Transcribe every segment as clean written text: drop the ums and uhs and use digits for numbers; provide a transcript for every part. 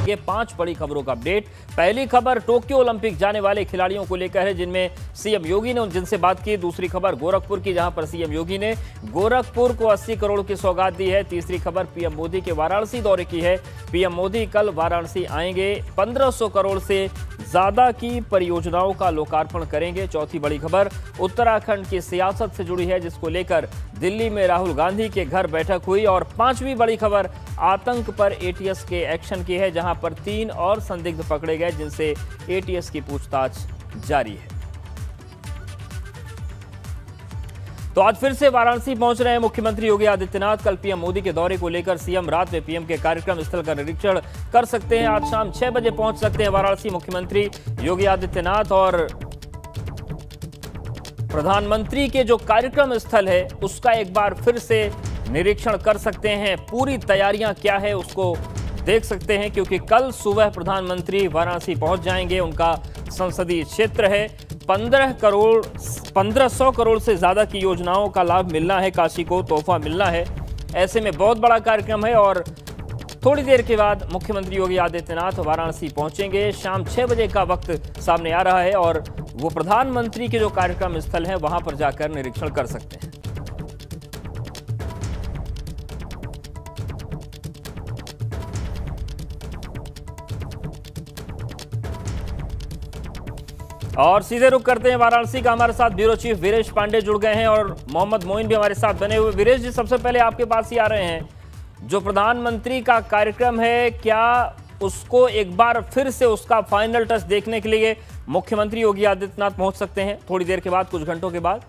जानेंगे 5 बड़ी खबरों का अपडेट। पहली खबर टोक्यो ओलंपिक जाने वाले खिलाड़ियों को लेकर है, जिनमें सीएम योगी ने जिनसे बात की। दूसरी खबर गोरखपुर की, जहां पर सीएम योगी ने गोरखपुर को 80 करोड़ की सौगात दी है। तीसरी खबर पीएम मोदी के वाराणसी दौरे की है। पीएम मोदी कल वाराणसी आएंगे, 1500 करोड़ से ज्यादा की परियोजनाओं का लोकार्पण करेंगे। चौथी बड़ी खबर उत्तराखंड की सियासत से जुड़ी है, जिसको लेकर दिल्ली में राहुल गांधी के घर बैठक हुई। और पांचवी बड़ी खबर आतंक पर एटीएस के एक्शन की है, जहां पर 3 और संदिग्ध पकड़े गए, जिनसे एटीएस की पूछताछ जारी है। तो आज फिर से वाराणसी पहुंच रहे हैं मुख्यमंत्री योगी आदित्यनाथ। कल पीएम मोदी के दौरे को लेकर सीएम रात में पीएम के कार्यक्रम स्थल का निरीक्षण कर सकते हैं। आज शाम 6 बजे पहुंच सकते हैं वाराणसी मुख्यमंत्री योगी आदित्यनाथ, और प्रधानमंत्री के जो कार्यक्रम स्थल है उसका एक बार फिर से निरीक्षण कर सकते हैं। पूरी तैयारियां क्या है उसको देख सकते हैं, क्योंकि कल सुबह प्रधानमंत्री वाराणसी पहुंच जाएंगे। उनका संसदीय क्षेत्र है। 1500 करोड़ से ज्यादा की योजनाओं का लाभ मिलना है, काशी को तोहफा मिलना है। ऐसे में बहुत बड़ा कार्यक्रम है और थोड़ी देर के बाद मुख्यमंत्री योगी आदित्यनाथ वाराणसी पहुंचेंगे। शाम 6 बजे का वक्त सामने आ रहा है और वो प्रधानमंत्री के जो कार्यक्रम स्थल है वहां पर जाकर निरीक्षण कर सकते हैं। और सीधे रुख करते हैं वाराणसी का। हमारे साथ ब्यूरो चीफ वीरेश पांडे जुड़ गए हैं और मोहम्मद मोइन भी हमारे साथ बने हुए। वीरेश जी, सबसे पहले आपके पास ही आ रहे हैं, जो प्रधानमंत्री का कार्यक्रम है, क्या उसको एक बार फिर से उसका फाइनल टच देखने के लिए मुख्यमंत्री योगी आदित्यनाथ पहुंच सकते हैं थोड़ी देर के बाद, कुछ घंटों के बाद?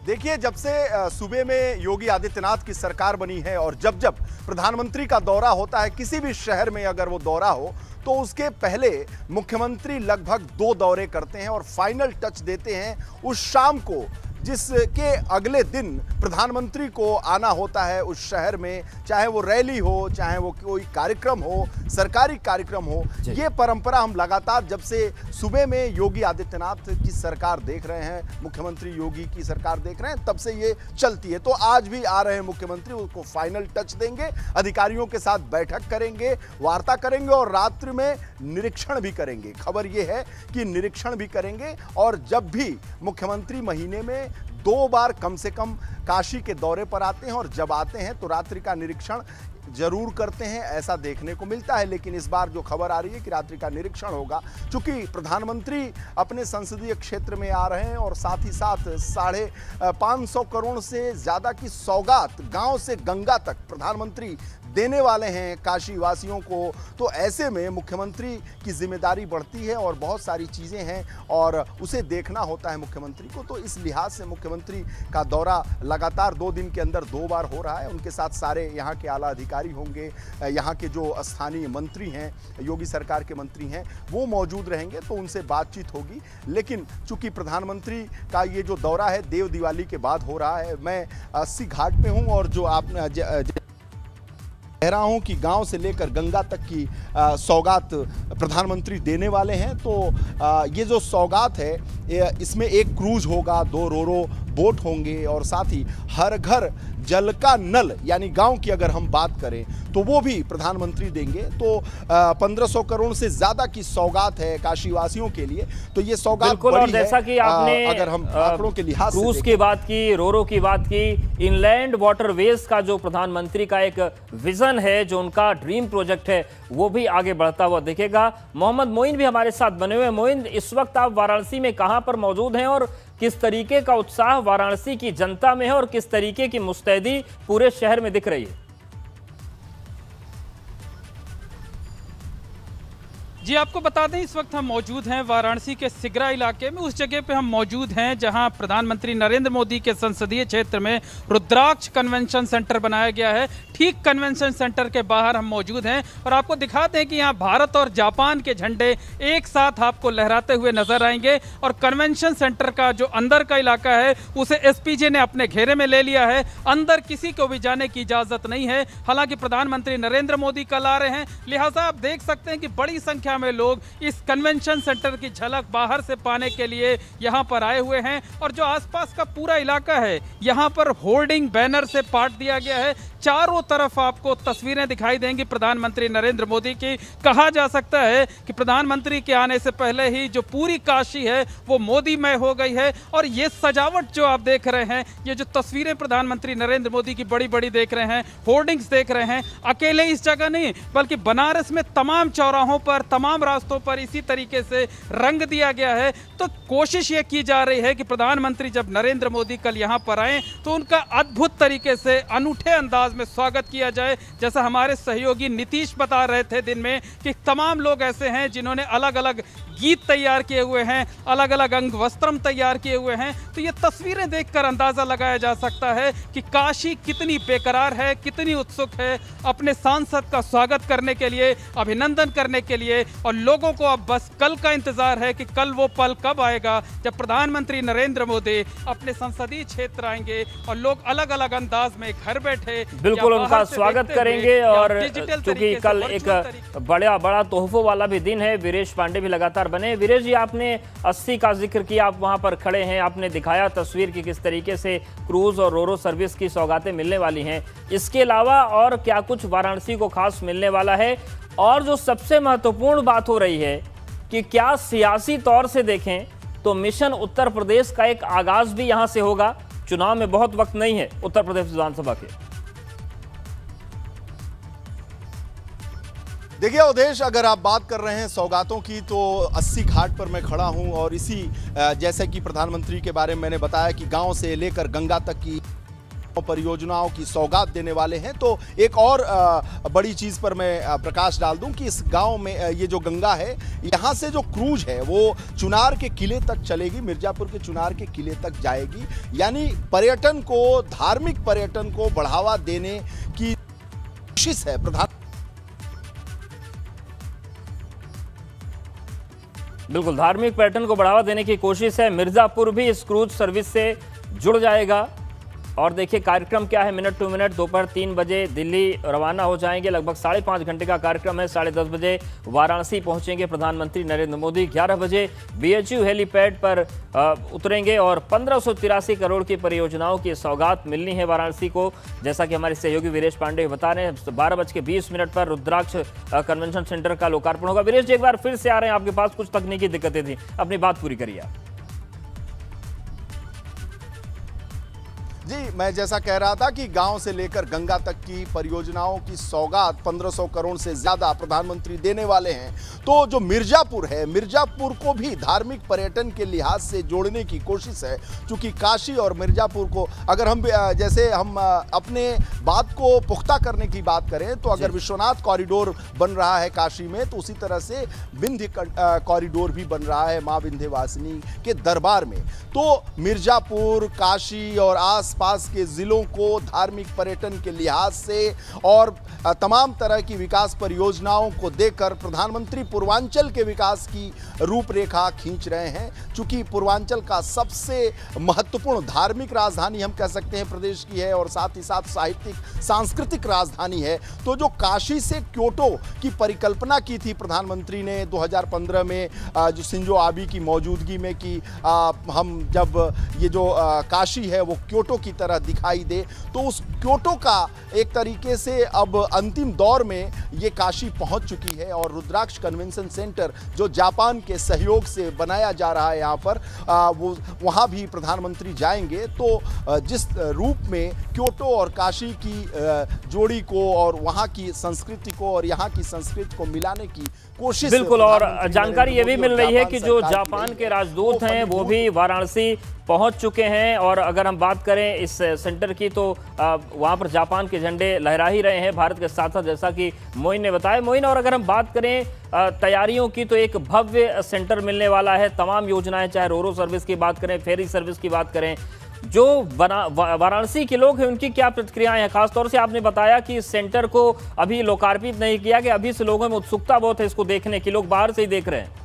देखिए, जब से सूबे में योगी आदित्यनाथ की सरकार बनी है और जब जब प्रधानमंत्री का दौरा होता है किसी भी शहर में, अगर वो दौरा हो तो उसके पहले मुख्यमंत्री लगभग 2 दौरे करते हैं और फाइनल टच देते हैं उस शाम को, जिसके अगले दिन प्रधानमंत्री को आना होता है उस शहर में, चाहे वो रैली हो, चाहे वो कोई कार्यक्रम हो, सरकारी कार्यक्रम हो। ये परंपरा हम लगातार जब से सूबे में योगी आदित्यनाथ की सरकार देख रहे हैं, मुख्यमंत्री योगी की सरकार देख रहे हैं, तब से ये चलती है। तो आज भी आ रहे हैं मुख्यमंत्री, उसको फाइनल टच देंगे, अधिकारियों के साथ बैठक करेंगे, वार्ता करेंगे और रात्रि में निरीक्षण भी करेंगे। खबर ये है कि निरीक्षण भी करेंगे और जब भी मुख्यमंत्री महीने में 2 बार कम से कम काशी के दौरे पर आते हैं और जब आते हैं तो रात्रि का निरीक्षण जरूर करते हैं, ऐसा देखने को मिलता है। लेकिन इस बार जो खबर आ रही है कि रात्रि का निरीक्षण होगा, चूंकि प्रधानमंत्री अपने संसदीय क्षेत्र में आ रहे हैं और साथ ही साथ 550 करोड़ से ज्यादा की सौगात गांव से गंगा तक प्रधानमंत्री देने वाले हैं काशी वासियों को। तो ऐसे में मुख्यमंत्री की जिम्मेदारी बढ़ती है और बहुत सारी चीज़ें हैं और उसे देखना होता है मुख्यमंत्री को। तो इस लिहाज से मुख्यमंत्री का दौरा लगातार 2 दिन के अंदर 2 बार हो रहा है। उनके साथ सारे यहाँ के आला अधिकारी होंगे, यहाँ के जो स्थानीय मंत्री हैं, योगी सरकार के मंत्री हैं, वो मौजूद रहेंगे, तो उनसे बातचीत होगी। लेकिन चूंकि प्रधानमंत्री का ये जो दौरा है देव दिवाली के बाद हो रहा है, मैं 80 घाट पे हूँ और जो आपने कह रहा हूं कि गांव से लेकर गंगा तक की सौगात प्रधानमंत्री देने वाले हैं। तो ये जो सौगात है, इसमें एक क्रूज होगा, 2 रोरो बोट होंगे और साथ ही हर घर जल का नल, यानी गांव की अगर हम बात करें तो वो भी प्रधानमंत्री देंगे। तो 1500 करोड़ से ज्यादा की सौगात है काशीवासियों के लिए। तो ये सौगात बिल्कुल, और जैसा कि आपने अगर हम आंकड़ों के लिहाज से क्रूज की बात की, रोरो की बात की, इनलैंड वाटरवेज का जो प्रधानमंत्री का एक विजन है, जो उनका ड्रीम प्रोजेक्ट है, वो भी आगे बढ़ता हुआ दिखेगा। मोहम्मद मोइन भी हमारे साथ बने हुए। मोइन, इस वक्त आप वाराणसी में कहां पर मौजूद हैं और किस तरीके का उत्साह वाराणसी की जनता में है और किस तरीके की मुस्तैदी पूरे शहर में दिख रही है? जी, आपको बता दें, इस वक्त हम मौजूद हैं वाराणसी के सिगरा इलाके में। उस जगह पे हम मौजूद हैं जहां प्रधानमंत्री नरेंद्र मोदी के संसदीय क्षेत्र में रुद्राक्ष कन्वेंशन सेंटर बनाया गया है। ठीक कन्वेंशन सेंटर के बाहर हम मौजूद हैं और आपको दिखाते हैं कि यहाँ भारत और जापान के झंडे एक साथ आपको लहराते हुए नजर आएंगे। और कन्वेंशन सेंटर का जो अंदर का इलाका है उसे एसपीजे ने अपने घेरे में ले लिया है। अंदर किसी को भी जाने की इजाजत नहीं है। हालांकि प्रधानमंत्री नरेंद्र मोदी कल आ रहे हैं, लिहाजा आप देख सकते हैं कि बड़ी संख्या में लोग इस कन्वेंशन सेंटर की झलक बाहर से पाने के लिए यहां पर आए हुए हैं। और जो आसपास का पूरा इलाका है, यहां पर होर्डिंग बैनर से पाट दिया गया है चारों तरफ आपको तस्वीरें दिखाई देंगी प्रधानमंत्री नरेंद्र मोदी की। कहा जा सकता है कि प्रधानमंत्री के आने से पहले ही जो पूरी काशी है वो मोदीमय हो गई है। और ये सजावट जो आप देख रहे हैं, ये जो तस्वीरें प्रधानमंत्री नरेंद्र मोदी की बड़ी बड़ी देख रहे हैं, होर्डिंग्स देख रहे हैं, अकेले इस जगह नहीं बल्कि बनारस में तमाम चौराहों पर, तमाम रास्तों पर इसी तरीके से रंग दिया गया है। तो कोशिश ये की जा रही है कि प्रधानमंत्री जब नरेंद्र मोदी कल यहाँ पर आए तो उनका अद्भुत तरीके से अनूठे अंदाज में स्वागत किया जाए। जैसा हमारे सहयोगी नीतीश बता रहे थे दिन में कि तमाम लोग ऐसे हैं जिन्होंने अलग अलग गीत तैयार किए हुए हैं, अलग अलग अंग वस्त्रम तैयार किए हुए हैं। तो ये तस्वीरें देखकर अंदाजा लगाया जा सकता है कि काशी कितनी बेकरार है, कितनी उत्सुक है अपने सांसद का स्वागत करने के लिए, अभिनंदन करने के लिए। और लोगों को अब बस कल का इंतजार है कि कल वो पल कब आएगा जब प्रधानमंत्री नरेंद्र मोदी अपने संसदीय क्षेत्र आएंगे और लोग अलग अलग अंदाज में घर बैठे बिल्कुल उनका स्वागत करेंगे। और चूंकि कल एक बड़ा तोहफों वाला भी दिन है, वीरेश पांडे भी लगातार बने। वीरेश जी, आपने 80 का जिक्र किया, आप वहां पर खड़े हैं, आपने दिखाया तस्वीर की किस तरीके से क्रूज और रोरो सर्विस की सौगातें मिलने वाली हैं। इसके अलावा और क्या कुछ वाराणसी को खास मिलने वाला है? और जो सबसे महत्वपूर्ण बात हो रही है कि क्या सियासी तौर से देखें तो मिशन उत्तर प्रदेश का एक आगाज भी यहां से होगा। चुनाव में बहुत वक्त नहीं है उत्तर प्रदेश विधानसभा के। देखिए अवधेश, अगर आप बात कर रहे हैं सौगातों की तो 80 घाट पर मैं खड़ा हूं और इसी जैसे कि प्रधानमंत्री के बारे में मैंने बताया कि गांव से लेकर गंगा तक की परियोजनाओं की सौगात देने वाले हैं। तो एक और बड़ी चीज़ पर मैं प्रकाश डाल दूं कि इस गांव में ये जो गंगा है, यहाँ से जो क्रूज है वो चुनार के किले तक चलेगी, मिर्जापुर के चुनार के किले तक जाएगी। यानी पर्यटन को, धार्मिक पर्यटन को बढ़ावा देने की कोशिश है बिल्कुल, धार्मिक पर्यटन को बढ़ावा देने की कोशिश है। मिर्जापुर भी इस क्रूज सर्विस से जुड़ जाएगा। और देखिए कार्यक्रम क्या है, मिनट टू मिनट दोपहर 3 बजे दिल्ली रवाना हो जाएंगे। लगभग 5.5 घंटे का कार्यक्रम है। 10:30 बजे वाराणसी पहुंचेंगे प्रधानमंत्री नरेंद्र मोदी। 11 बजे BHU हेलीपैड पर उतरेंगे और 1583 करोड़ की परियोजनाओं की सौगात मिलनी है वाराणसी को, जैसा कि हमारे सहयोगी वीरेश पांडे बता रहे हैं। 12:20 पर रुद्राक्ष कन्वेंशन सेंटर का लोकार्पण होगा। वीरेश जी, एक बार फिर से आ रहे हैं आपके पास, कुछ तकनीकी दिक्कतें थी, अपनी बात पूरी करिए। जी, मैं जैसा कह रहा था कि गांव से लेकर गंगा तक की परियोजनाओं की सौगात 1500 करोड़ से ज्यादा प्रधानमंत्री देने वाले हैं। तो जो मिर्जापुर है, मिर्जापुर को भी धार्मिक पर्यटन के लिहाज से जोड़ने की कोशिश है। क्योंकि काशी और मिर्जापुर को अगर हम जैसे हम अपने बात को पुख्ता करने की बात करें तो अगर विश्वनाथ कॉरिडोर बन रहा है काशी में, तो उसी तरह से विंध्य कॉरिडोर भी बन रहा है मां विंध्यवासिनी के दरबार में। तो मिर्जापुर, काशी और आसपास के जिलों को धार्मिक पर्यटन के लिहाज से और तमाम तरह की विकास परियोजनाओं को देकर प्रधानमंत्री पूर्वांचल के विकास की रूपरेखा खींच रहे हैं। चूंकि पूर्वांचल का सबसे महत्वपूर्ण धार्मिक राजधानी हम कह सकते हैं प्रदेश की है और साथ ही साथ साहित्यिक सांस्कृतिक राजधानी है। तो जो काशी से क्योटो की परिकल्पना की थी प्रधानमंत्री ने 2015 में, जो शिंजो आबे की मौजूदगी में, कि हम जब ये जो काशी है वो क्योटो की तरह दिखाई दे, तो उस क्योटो का एक तरीके से अब अंतिम दौर में ये काशी पहुंच चुकी है। और रुद्राक्ष कन्वेंशन सेंटर जो जापान के सहयोग से बनाया जा रहा है यहाँ पर, वो वहाँ भी प्रधानमंत्री जाएंगे। तो जिस रूप में क्योटो और काशी की जोड़ी को और वहाँ की संस्कृति को और यहाँ की संस्कृति को मिलाने की कोशिश बिल्कुल। और जानकारी ये भी मिल रही है कि जो जापान के राजदूत हैं वो भी वाराणसी पहुंच चुके हैं। और अगर हम बात करें इस सेंटर की तो वहां पर जापान के झंडे लहरा ही रहे हैं भारत के साथ साथ, जैसा कि मोइन ने बताया। मोइन, और अगर हम बात करें तैयारियों की तो एक भव्य सेंटर मिलने वाला है। तमाम योजनाएं, चाहे रोरो सर्विस की बात करें, फेरी सर्विस की बात करें, जो वाराणसी के लोग हैं उनकी क्या प्रतिक्रियाएं हैं? खासतौर से आपने बताया कि इस सेंटर को अभी लोकार्पित नहीं किया गया, अभी से लोगों में उत्सुकता बहुत है इसको देखने की, लोग बाहर से ही देख रहे हैं।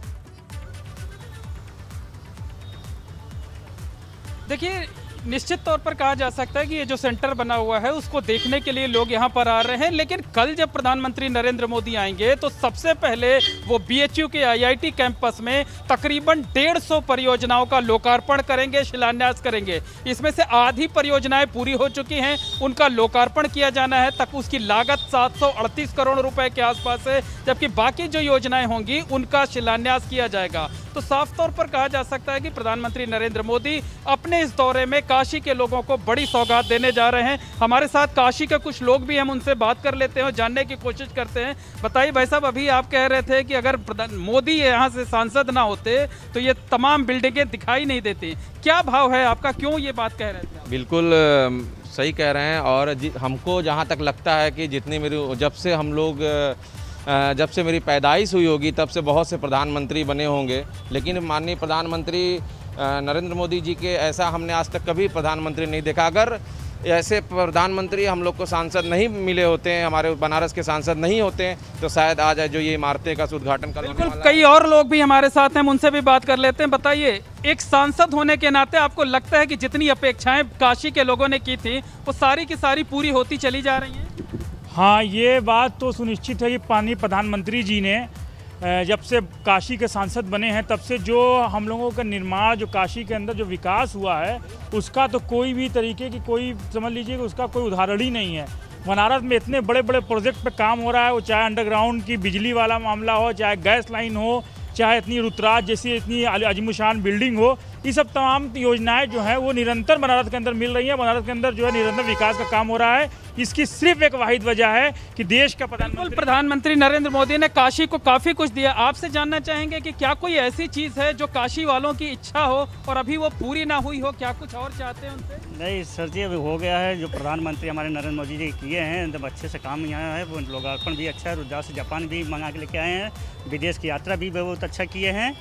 देखिए, निश्चित तौर पर कहा जा सकता है कि ये जो सेंटर बना हुआ है उसको देखने के लिए लोग यहाँ पर आ रहे हैं, लेकिन कल जब प्रधानमंत्री नरेंद्र मोदी आएंगे तो सबसे पहले वो बीएचयू के आईआईटी कैंपस में तकरीबन 150 परियोजनाओं का लोकार्पण करेंगे, शिलान्यास करेंगे। इसमें से आधी परियोजनाएं पूरी हो चुकी हैं, उनका लोकार्पण किया जाना है, तक उसकी लागत 738 करोड़ रुपए के आसपास है, जबकि बाकी जो योजनाएं होंगी उनका शिलान्यास किया जाएगा। तो साफ तौर पर कहा जा सकता है कि प्रधानमंत्री नरेंद्र मोदी अपने इस दौरे में काशी के लोगों को बड़ी सौगात देने जा रहे हैं। हमारे साथ काशी के कुछ लोग भी, हम उनसे बात कर लेते हैं और जानने की कोशिश करते हैं। बताइए भाई साहब, अभी आप कह रहे थे कि अगर मोदी यहाँ से सांसद ना होते तो ये तमाम बिल्डिंगें दिखाई नहीं देती, क्या भाव है आपका, क्यों ये बात कह रहे थे? बिल्कुल सही कह रहे हैं। और हमको जहाँ तक लगता है कि जितनी जब से मेरी पैदाइश हुई होगी तब से बहुत से प्रधानमंत्री बने होंगे, लेकिन माननीय प्रधानमंत्री नरेंद्र मोदी जी के ऐसा हमने आज तक कभी प्रधानमंत्री नहीं देखा। अगर ऐसे प्रधानमंत्री हम लोग को सांसद नहीं मिले होते हैं, हमारे बनारस के सांसद नहीं होते हैं, तो शायद आज जो ये इमारतें का उद्घाटन करने वाला। बिल्कुल, कई और लोग भी हमारे साथ हैं, उनसे भी बात कर लेते हैं। बताइए, एक सांसद होने के नाते आपको लगता है कि जितनी अपेक्षाएं काशी के लोगों ने की थी वो सारी की सारी पूरी होती चली जा रही हैं? हाँ, ये बात तो सुनिश्चित है कि माननीय प्रधानमंत्री जी ने जब से काशी के सांसद बने हैं तब से जो हम लोगों का निर्माण, जो काशी के अंदर जो विकास हुआ है, उसका तो कोई भी तरीके की, कोई समझ लीजिए कि उसका कोई उदाहरण ही नहीं है। बनारस में इतने बड़े बड़े प्रोजेक्ट पे काम हो रहा है, वो चाहे अंडरग्राउंड की बिजली वाला मामला हो, चाहे गैस लाइन हो, चाहे इतनी रुद्राज जैसी इतनी अजीमुशान बिल्डिंग हो, ये सब तमाम योजनाएं जो हैं वो निरंतर बनारस के अंदर मिल रही हैं। बनारस के अंदर जो है निरंतर विकास का काम हो रहा है। इसकी सिर्फ एक वाहिद वजह है कि देश का प्रधानमंत्री नरेंद्र मोदी ने काशी को काफ़ी कुछ दिया। आपसे जानना चाहेंगे कि क्या कोई ऐसी चीज़ है जो काशी वालों की इच्छा हो और अभी वो पूरी ना हुई हो, क्या कुछ और चाहते हैं उनसे? नहीं सर जी, अभी हो गया है। जो प्रधानमंत्री हमारे नरेंद्र मोदी जी किए हैं एकदम अच्छे से काम यहाँ है। वो लोकार्पण भी अच्छा है, रुद्राक्ष से जापान भी मंगा के लेके आए हैं, विदेश की यात्रा भी बहुत अच्छा किए हैं।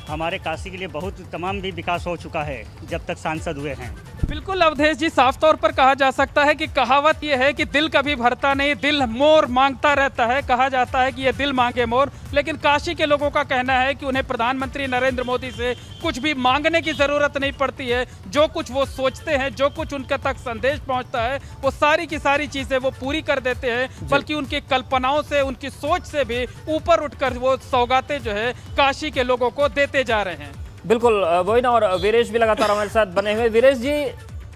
हमारे काशी के लिए बहुत तमाम भी विकास हो चुका है जब तक सांसद हुए हैं। बिल्कुल अवधेश जी, साफ तौर पर कहा जा सकता है कि कहावत यह है कि दिल कभी भरता नहीं, दिल मोर मांगता रहता है। कहा जाता है कि ये दिल मांगे मोर, लेकिन काशी के लोगों का कहना है कि उन्हें प्रधानमंत्री नरेंद्र मोदी से कुछ भी मांगने की जरूरत नहीं पड़ती है। जो कुछ वो सोचते हैं, जो कुछ उनके तक संदेश पहुंचता है, वो सारी की सारी चीजें वो पूरी कर देते हैं, बल्कि उनकी कल्पनाओं से, उनकी सोच से भी ऊपर उठकर वो सौगातें जो है काशी के लोगों को देते जा रहे हैं। बिल्कुल, वही ना। और वीरेश भी लगातार हमारे साथ बने हुए। वीरेश जी,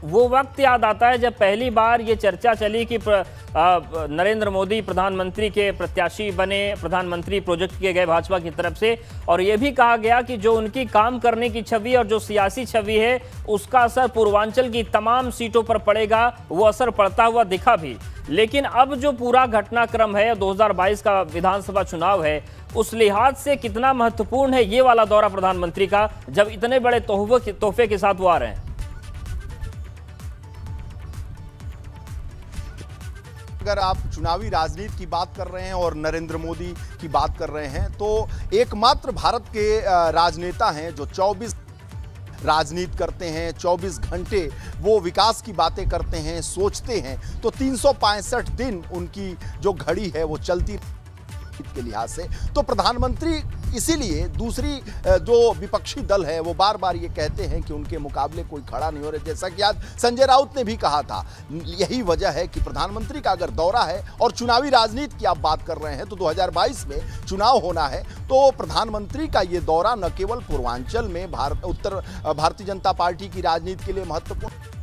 वो वक्त याद आता है जब पहली बार ये चर्चा चली कि नरेंद्र मोदी प्रधानमंत्री के प्रत्याशी बने, प्रधानमंत्री प्रोजेक्ट किए गए भाजपा की तरफ से, और ये भी कहा गया कि जो उनकी काम करने की छवि और जो सियासी छवि है उसका असर पूर्वांचल की तमाम सीटों पर पड़ेगा। वो असर पड़ता हुआ दिखा भी। लेकिन अब जो पूरा घटनाक्रम है, 2022 का विधानसभा चुनाव है, उस लिहाज से कितना महत्वपूर्ण है ये वाला दौरा प्रधानमंत्री का, जब इतने बड़े तोहफे के साथ वो आ रहे हैं? अगर आप चुनावी राजनीति की बात कर रहे हैं और नरेंद्र मोदी की बात कर रहे हैं, तो एकमात्र भारत के राजनेता हैं जो 24 राजनीति करते हैं, 24 घंटे वो विकास की बातें करते हैं, सोचते हैं। तो 365 दिन उनकी जो घड़ी है वो चलती के लिहाज से। तो प्रधानमंत्री इसीलिए दूसरी जो विपक्षी दल है वो बार बार ये कहते हैं कि उनके मुकाबले कोई खड़ा नहीं हो रहा, जैसा कि आज संजय राउत ने भी कहा था। यही वजह है कि प्रधानमंत्री का अगर दौरा है और चुनावी राजनीति की आप बात कर रहे हैं तो 2022 में चुनाव होना है, तो प्रधानमंत्री का ये दौरा न केवल पूर्वांचल में उत्तर भारतीय जनता पार्टी की राजनीति के लिए महत्वपूर्ण,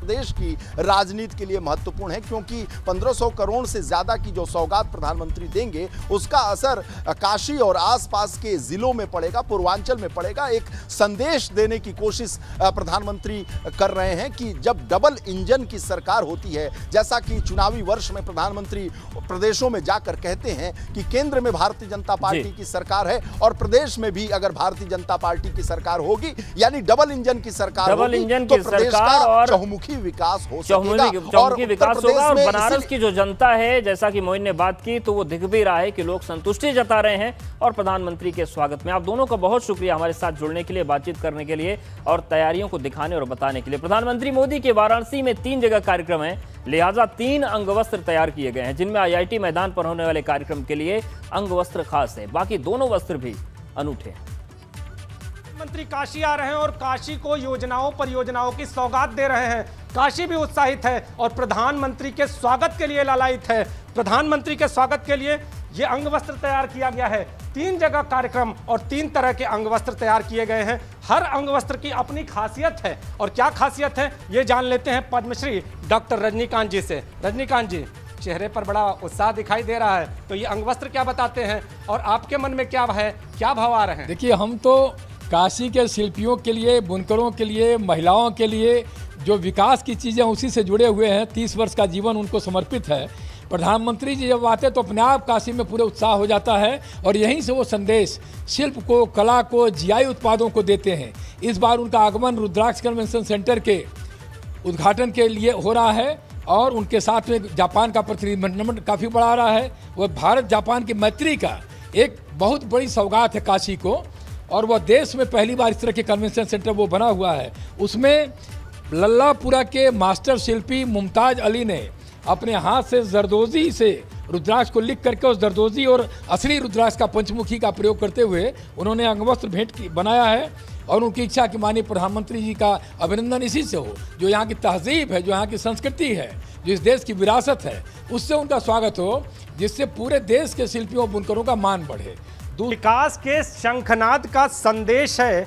देश की राजनीति के लिए महत्वपूर्ण है, क्योंकि 1500 करोड़ से ज्यादा की जो सौगात प्रधानमंत्री देंगे उसका असर काशी और आसपास के जिलों में पड़ेगा, पूर्वांचल में पड़ेगा। एक संदेश देने की कोशिश प्रधानमंत्री कर रहे हैं कि जब डबल इंजन की सरकार होती है, जैसा कि चुनावी वर्ष में प्रधानमंत्री प्रदेशों में जाकर कहते हैं कि केंद्र में भारतीय जनता पार्टी की सरकार है और प्रदेश में भी अगर भारतीय जनता पार्टी की सरकार होगी, यानी डबल इंजन की सरकार होगी, तो प्रदेश का चहुमुखी विकास हो सकेगा और विकास होगा। और बनारस की जो जनता है, जैसा कि मोइन ने बात की, तो वो दिख भी रहा है कि लोग संतुष्टि जता रहे हैं और प्रधानमंत्री के स्वागत में। आप दोनों का बहुत शुक्रिया हमारे साथ जुड़ने के लिए, बातचीत करने के लिए और तैयारियों को दिखाने और बताने के लिए। प्रधानमंत्री मोदी के वाराणसी में 3 जगह कार्यक्रम है, लिहाजा 3 अंगवस्त्र तैयार किए गए हैं, जिनमें आईआईटी मैदान पर होने वाले कार्यक्रम के लिए अंगवस्त्र खास है, बाकी दोनों वस्त्र भी अनूठे हैं। मंत्री काशी आ रहे हैं और काशी को योजनाओं परियोजनाओं की सौगात दे रहे हैं। काशी भी उत्साहित है और प्रधानमंत्री के स्वागत के लिए लालायित है। प्रधानमंत्री के स्वागत के लिए ये अंगवस्त्र तैयार किया गया है। 3 जगह कार्यक्रम और 3 तरह के अंगवस्त्र तैयार किए गए हैं। हर अंगवस्त्र की अपनी खासियत है और क्या खासियत है ये जान लेते हैं पद्मश्री डॉक्टर रजनीकांत जी से। रजनीकांत जी, चेहरे पर बड़ा उत्साह दिखाई दे रहा है, तो ये अंगवस्त्र क्या बताते हैं और आपके मन में क्या है, क्या भाव आ रहे हैं? देखिए, हम तो काशी के शिल्पियों के लिए, बुनकरों के लिए, महिलाओं के लिए जो विकास की चीज़ें उसी से जुड़े हुए हैं। 30 वर्ष का जीवन उनको समर्पित है। प्रधानमंत्री जी जब आते तो अपने आप काशी में पूरे उत्साह हो जाता है और यहीं से वो संदेश शिल्प को, कला को, जीआई उत्पादों को देते हैं। इस बार उनका आगमन रुद्राक्ष कन्वेंशन सेंटर के उद्घाटन के लिए हो रहा है और उनके साथ में जापान का प्रतिनिधिमंडल काफ़ी बड़ा आ रहा है। वह भारत जापान की मैत्री का एक बहुत बड़ी सौगात है काशी को, और वह देश में पहली बार इस तरह के कन्वेंशन सेंटर वो बना हुआ है। उसमें लल्लापुरा के मास्टर शिल्पी मुमताज़ अली ने अपने हाथ से जरदोजी से रुद्राक्ष को लिख करके उस जरदोजी और असली रुद्राक्ष का पंचमुखी का प्रयोग करते हुए उन्होंने अंगवस्त्र भेंट बनाया है। और उनकी इच्छा कि माननीय प्रधानमंत्री जी का अभिनंदन इसी से हो। जो यहाँ की तहजीब है, जो यहाँ की संस्कृति है, जो इस देश की विरासत है, उससे उनका स्वागत हो, जिससे पूरे देश के शिल्पियों और बुनकरों का मान बढ़े। विकास के शंखनाद का संदेश है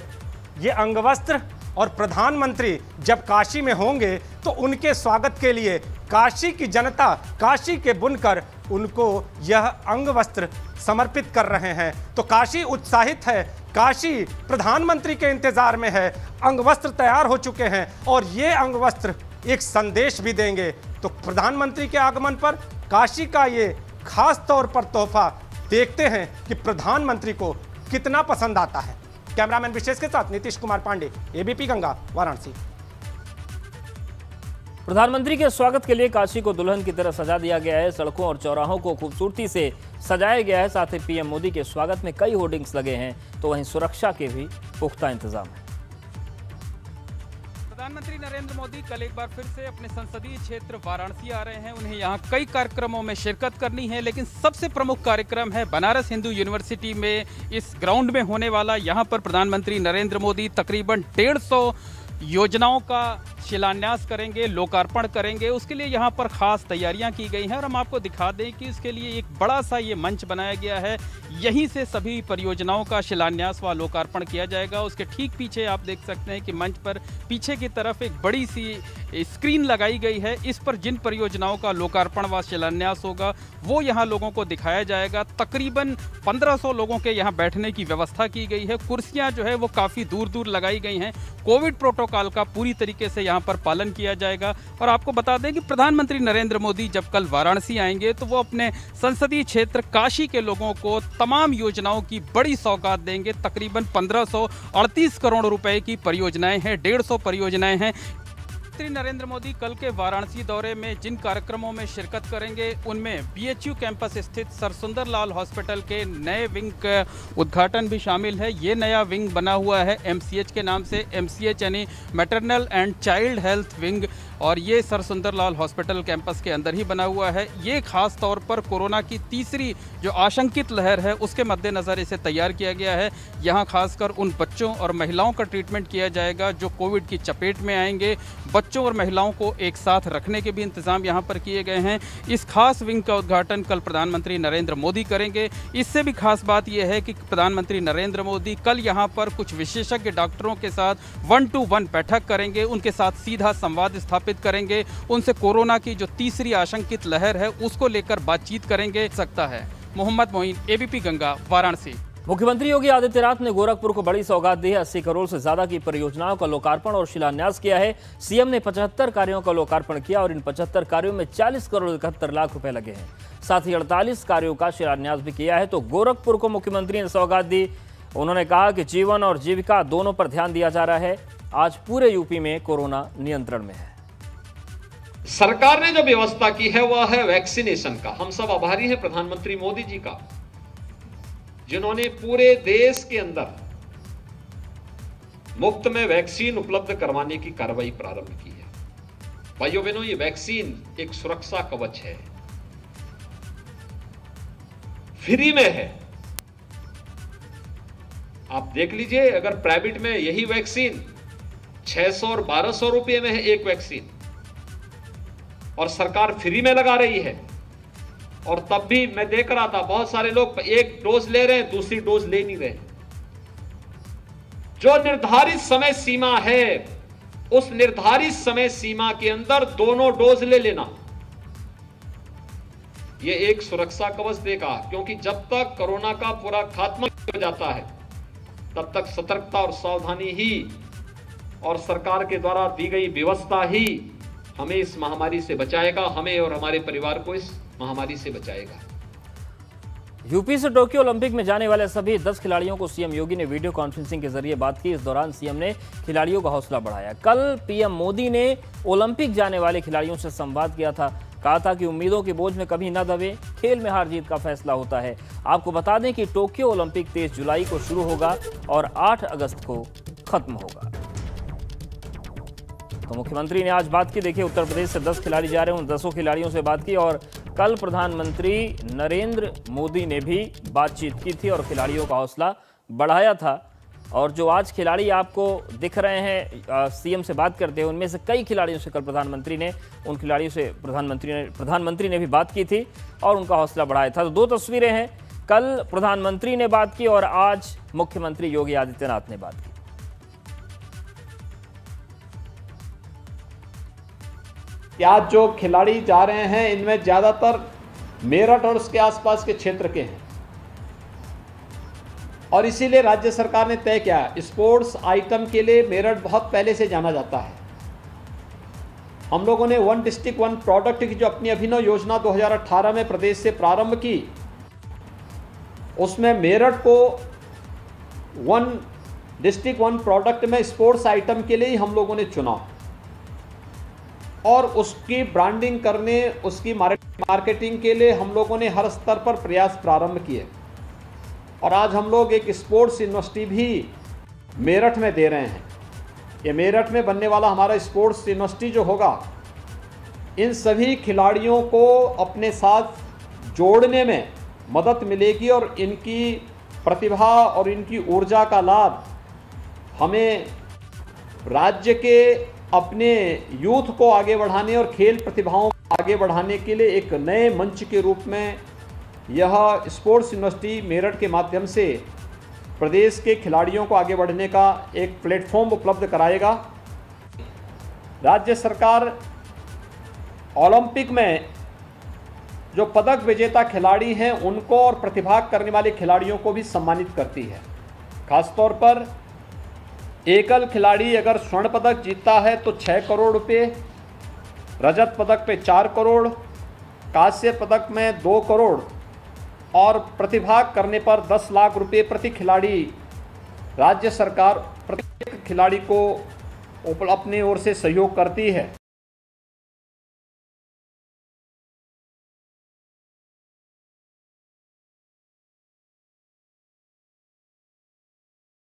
ये अंगवस्त्र, और प्रधानमंत्री जब काशी में होंगे तो उनके स्वागत के लिए काशी की जनता, काशी के बुनकर उनको यह अंगवस्त्र समर्पित कर रहे हैं। तो काशी उत्साहित है, काशी प्रधानमंत्री के इंतजार में है। अंगवस्त्र तैयार हो चुके हैं और ये अंगवस्त्र एक संदेश भी देंगे। तो प्रधानमंत्री के आगमन पर काशी का ये खास तौर पर तोहफा देखते हैं कि प्रधानमंत्री को कितना पसंद आता है। कैमरामैन विशेष के साथ नीतीश कुमार पांडे, एबीपी गंगा, वाराणसी। प्रधानमंत्री के स्वागत के लिए काशी को दुल्हन की तरह सजा दिया गया है। सड़कों और चौराहों को खूबसूरती से सजाया गया है। साथ ही पीएम मोदी के स्वागत में कई होर्डिंग्स लगे हैं, तो वहीं सुरक्षा के भी पुख्ता इंतजाम है। प्रधानमंत्री नरेंद्र मोदी कल एक बार फिर से अपने संसदीय क्षेत्र वाराणसी आ रहे हैं। उन्हें यहाँ कई कार्यक्रमों में शिरकत करनी है, लेकिन सबसे प्रमुख कार्यक्रम है बनारस हिंदू यूनिवर्सिटी में इस ग्राउंड में होने वाला। यहाँ पर प्रधानमंत्री नरेंद्र मोदी तकरीबन 150 योजनाओं का शिलान्यास करेंगे, लोकार्पण करेंगे। उसके लिए यहाँ पर खास तैयारियां की गई हैं और हम आपको दिखा दें कि इसके लिए एक बड़ा सा ये मंच बनाया गया है। यहीं से सभी परियोजनाओं का शिलान्यास व लोकार्पण किया जाएगा। उसके ठीक पीछे आप देख सकते हैं कि मंच पर पीछे की तरफ एक बड़ी सी स्क्रीन लगाई गई है। इस पर जिन परियोजनाओं का लोकार्पण व शिलान्यास होगा वो यहाँ लोगों को दिखाया जाएगा। तकरीबन 1500 लोगों के यहाँ बैठने की व्यवस्था की गई है। कुर्सियाँ जो है वो काफ़ी दूर दूर लगाई गई हैं। कोविड प्रोटोकॉल का पूरी तरीके से यहाँ पर पालन किया जाएगा। और आपको बता दें कि प्रधानमंत्री नरेंद्र मोदी जब कल वाराणसी आएंगे तो वो अपने संसदीय क्षेत्र काशी के लोगों को तमाम योजनाओं की बड़ी सौगात देंगे। तकरीबन 1538 करोड़ रुपए की परियोजनाएं हैं, 150 परियोजनाएं हैं। नरेंद्र मोदी कल के वाराणसी दौरे में जिन कार्यक्रमों में शिरकत करेंगे उनमें बीएचयू कैंपस स्थित सर सुंदर लाल हॉस्पिटल के नए विंग का उद्घाटन भी शामिल है। ये नया विंग बना हुआ है एमसीएच के नाम से, एमसीएच यानी maternal and child health wing, और ये सर सुंदर लाल हॉस्पिटल कैंपस के अंदर ही बना हुआ है। ये खास तौर पर कोरोना की तीसरी जो आशंकित लहर है उसके मद्देनज़र इसे तैयार किया गया है। यहाँ खासकर उन बच्चों और महिलाओं का ट्रीटमेंट किया जाएगा जो कोविड की चपेट में आएंगे। बच्चों और महिलाओं को एक साथ रखने के भी इंतजाम यहाँ पर किए गए हैं। इस खास विंग का उद्घाटन कल प्रधानमंत्री नरेंद्र मोदी करेंगे। इससे भी खास बात यह है कि प्रधानमंत्री नरेंद्र मोदी कल यहाँ पर कुछ विशेषज्ञ डॉक्टरों के साथ 1-to-1 बैठक करेंगे, उनके साथ सीधा संवाद स्थापित करेंगे, उनसे कोरोना की जो तीसरी आशंकित लहर है उसको लेकर बातचीत करेंगे। सकता है मोहम्मद मोइन, एबीपी गंगा, वाराणसी। मुख्यमंत्री योगी आदित्यनाथ ने गोरखपुर को बड़ी सौगात दी है। 80 करोड़ से ज्यादा की परियोजनाओं का लोकार्पण और शिलान्यास किया है। सीएम ने 75 कार्यों का लोकार्पण किया और इन 75 कार्यों में 40 करोड़ 71 लाख रुपए लगे हैं। साथ ही 48 कार्यों का शिलान्यास भी किया है। तो गोरखपुर को मुख्यमंत्री ने सौगात दी। उन्होंने कहा कि जीवन और जीविका दोनों पर ध्यान दिया जा रहा है। आज पूरे यूपी में कोरोना नियंत्रण में है। सरकार ने जो व्यवस्था की है वह है वैक्सीनेशन का। हम सब आभारी हैं प्रधानमंत्री मोदी जी का, जिन्होंने पूरे देश के अंदर मुफ्त में वैक्सीन उपलब्ध करवाने की कार्रवाई प्रारंभ की है। भाइयों बहनों, ये वैक्सीन एक सुरक्षा कवच है, फ्री में है। आप देख लीजिए, अगर प्राइवेट में यही वैक्सीन 600 और 1200 रुपये में है एक वैक्सीन, और सरकार फ्री में लगा रही है, और तब भी मैं देख रहा था बहुत सारे लोग एक डोज ले रहे हैं, दूसरी डोज ले नहीं रहे। जो निर्धारित समय सीमा है, उस निर्धारित समय सीमा के अंदर दोनों डोज ले लेना, यह एक सुरक्षा कवच देगा। क्योंकि जब तक कोरोना का पूरा खात्मा हो जाता है, तब तक सतर्कता और सावधानी ही और सरकार के द्वारा दी गई व्यवस्था ही हमें इस महामारी से बचाएगा, हमें और हमारे परिवार को इस महामारी से बचाएगा। यूपी से टोक्यो ओलंपिक में जाने वाले सभी 10 खिलाड़ियों को सीएम योगी ने वीडियो कॉन्फ्रेंसिंग के जरिए बात की। इस दौरान सीएम ने खिलाड़ियों का हौसला बढ़ाया। कल पीएम मोदी ने ओलंपिक जाने वाले खिलाड़ियों से संवाद किया था। कहा था कि उम्मीदों के बोझ में कभी न दबे, खेल में हार जीत का फैसला होता है। आपको बता दें कि टोक्यो ओलंपिक 23 जुलाई को शुरू होगा और 8 अगस्त को खत्म होगा। तो मुख्यमंत्री ने आज बात की। देखिए, उत्तर प्रदेश से 10 खिलाड़ी जा रहे हैं, उन 10 खिलाड़ियों से बात की। और कल प्रधानमंत्री नरेंद्र मोदी ने भी बातचीत की थी और खिलाड़ियों का हौसला बढ़ाया था। और जो आज खिलाड़ी आपको दिख रहे हैं सीएम से बात करते हैं, उनमें से कई खिलाड़ियों से कल प्रधानमंत्री ने प्रधानमंत्री ने भी बात की थी और उनका हौसला बढ़ाया था। तो 2 तस्वीरें हैं, कल प्रधानमंत्री ने बात की और आज मुख्यमंत्री योगी आदित्यनाथ ने बात की। आज जो खिलाड़ी जा रहे हैं, इनमें ज्यादातर मेरठ और उसके आसपास के क्षेत्र के हैं, और इसीलिए राज्य सरकार ने तय किया, स्पोर्ट्स आइटम के लिए मेरठ बहुत पहले से जाना जाता है। हम लोगों ने 1 डिस्ट्रिक्ट 1 प्रोडक्ट की जो अपनी अभिनव योजना 2018 में प्रदेश से प्रारंभ की, उसमें मेरठ को 1 डिस्ट्रिक्ट 1 प्रोडक्ट में स्पोर्ट्स आइटम के लिए ही हम लोगों ने चुना और उसकी ब्रांडिंग करने, उसकी मार्केटिंग के लिए हम लोगों ने हर स्तर पर प्रयास प्रारंभ किए। और आज हम लोग एक स्पोर्ट्स यूनिवर्सिटी भी मेरठ में दे रहे हैं। ये मेरठ में बनने वाला हमारा स्पोर्ट्स यूनिवर्सिटी जो होगा, इन सभी खिलाड़ियों को अपने साथ जोड़ने में मदद मिलेगी और इनकी प्रतिभा और इनकी ऊर्जा का लाभ हमें राज्य के अपने यूथ को आगे बढ़ाने और खेल प्रतिभाओं को आगे बढ़ाने के लिए एक नए मंच के रूप में यह स्पोर्ट्स यूनिवर्सिटी मेरठ के माध्यम से प्रदेश के खिलाड़ियों को आगे बढ़ने का एक प्लेटफॉर्म उपलब्ध कराएगा। राज्य सरकार ओलंपिक में जो पदक विजेता खिलाड़ी हैं उनको और प्रतिभा करने वाले खिलाड़ियों को भी सम्मानित करती है। खासतौर पर एकल खिलाड़ी अगर स्वर्ण पदक जीतता है तो 6 करोड़ रुपये, रजत पदक पे 4 करोड़, कांस्य पदक में 2 करोड़ और प्रतिभा करने पर 10 लाख रुपये प्रति खिलाड़ी राज्य सरकार प्रत्येक खिलाड़ी को अपनी ओर से सहयोग करती है।